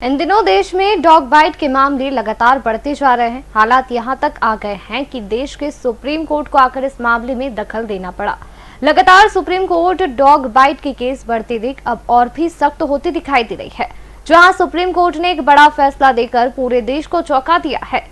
इन दिनों देश में डॉग बाइट के मामले लगातार बढ़ते जा रहे हैं। हालात यहां तक आ गए हैं कि देश के सुप्रीम कोर्ट को आकर इस मामले में दखल देना पड़ा। लगातार सुप्रीम कोर्ट डॉग बाइट के केस बढ़ते देख अब और भी सख्त होती दिखाई दे रही है, जहां सुप्रीम कोर्ट ने एक बड़ा फैसला देकर पूरे देश को चौंका दिया है।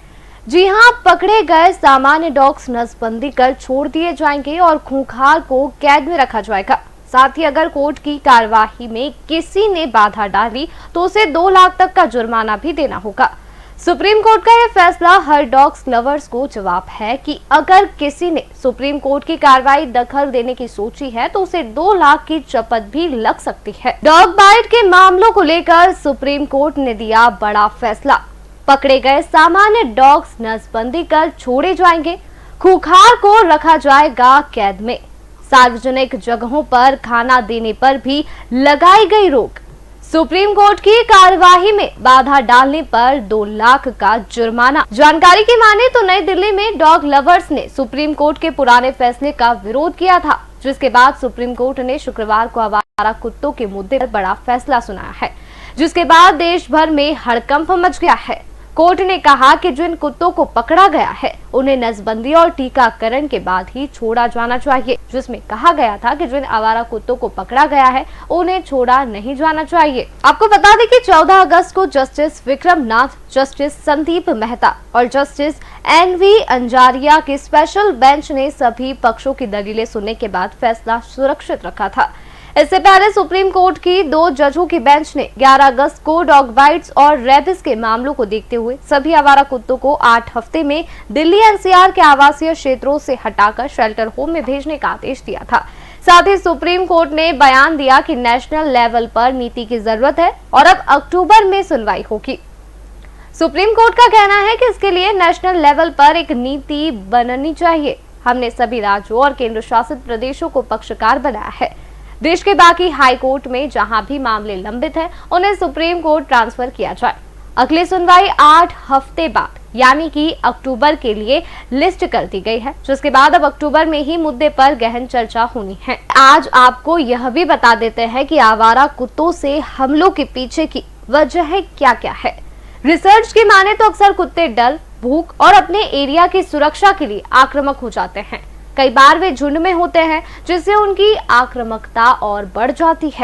जी हां, पकड़े गए सामान्य डॉग्स नसबंदी कर छोड़ दिए जाएंगे और खूंखार को कैद में रखा जाएगा। साथ ही अगर कोर्ट की कार्यवाही में किसी ने बाधा डाली तो उसे 2 लाख तक का जुर्माना भी देना होगा। सुप्रीम कोर्ट का यह फैसला हर डॉग्स लवर्स को जवाब है कि अगर किसी ने सुप्रीम कोर्ट की कार्रवाई दखल देने की सोची है तो उसे 2 लाख की चपत भी लग सकती है। डॉग बाइट के मामलों को लेकर सुप्रीम कोर्ट ने दिया बड़ा फैसला। पकड़े गए सामान्य डॉग्स नसबंदी कर छोड़े जाएंगे, खूंखार को रखा जाएगा कैद में। सार्वजनिक जगहों पर खाना देने पर भी लगाई गई रोक। सुप्रीम कोर्ट की कार्यवाही में बाधा डालने पर 2 लाख का जुर्माना। जानकारी की माने तो नई दिल्ली में डॉग लवर्स ने सुप्रीम कोर्ट के पुराने फैसले का विरोध किया था, जिसके बाद सुप्रीम कोर्ट ने शुक्रवार को आवारा कुत्तों के मुद्दे पर बड़ा फैसला सुनाया है, जिसके बाद देश भर में हड़कंप मच गया है। कोर्ट ने कहा कि जिन कुत्तों को पकड़ा गया है उन्हें नसबंदी और टीकाकरण के बाद ही छोड़ा जाना चाहिए, जिसमें कहा गया था कि जिन आवारा कुत्तों को पकड़ा गया है उन्हें छोड़ा नहीं जाना चाहिए। आपको बता दें कि 14 अगस्त को जस्टिस विक्रम नाथ, जस्टिस संदीप मेहता और जस्टिस एनवी अंजारिया की स्पेशल बेंच ने सभी पक्षों की दलीलें सुनने के बाद फैसला सुरक्षित रखा था। इससे पहले सुप्रीम कोर्ट की 2 जजों की बेंच ने 11 अगस्त को डॉग बाइट्स और रेबिस के मामलों को देखते हुए सभी आवारा कुत्तों को 8 हफ्ते में दिल्ली एनसीआर के आवासीय क्षेत्रों से हटाकर शेल्टर होम में भेजने का आदेश दिया था। साथ ही सुप्रीम कोर्ट ने बयान दिया कि नेशनल लेवल पर नीति की जरूरत है और अब अक्टूबर में सुनवाई होगी। सुप्रीम कोर्ट का कहना है कि इसके लिए नेशनल लेवल पर एक नीति बननी चाहिए। हमने सभी राज्यों और केंद्र शासित प्रदेशों को पक्षकार बनाया है। देश के बाकी हाई कोर्ट में जहां भी मामले लंबित हैं, उन्हें सुप्रीम कोर्ट ट्रांसफर किया जाए। अगली सुनवाई 8 हफ्ते बाद यानी कि अक्टूबर के लिए लिस्ट कर दी गई है, जिसके बाद अब अक्टूबर में ही मुद्दे पर गहन चर्चा होनी है। आज आपको यह भी बता देते हैं कि आवारा कुत्तों से हमलों के पीछे की वजह क्या-क्या है। रिसर्च की माने तो अक्सर कुत्ते डर, भूख और अपने एरिया की सुरक्षा के लिए आक्रामक हो जाते हैं। कई बार वे झुंड में होते हैं, जिससे उनकी आक्रामकता और बढ़ जाती है।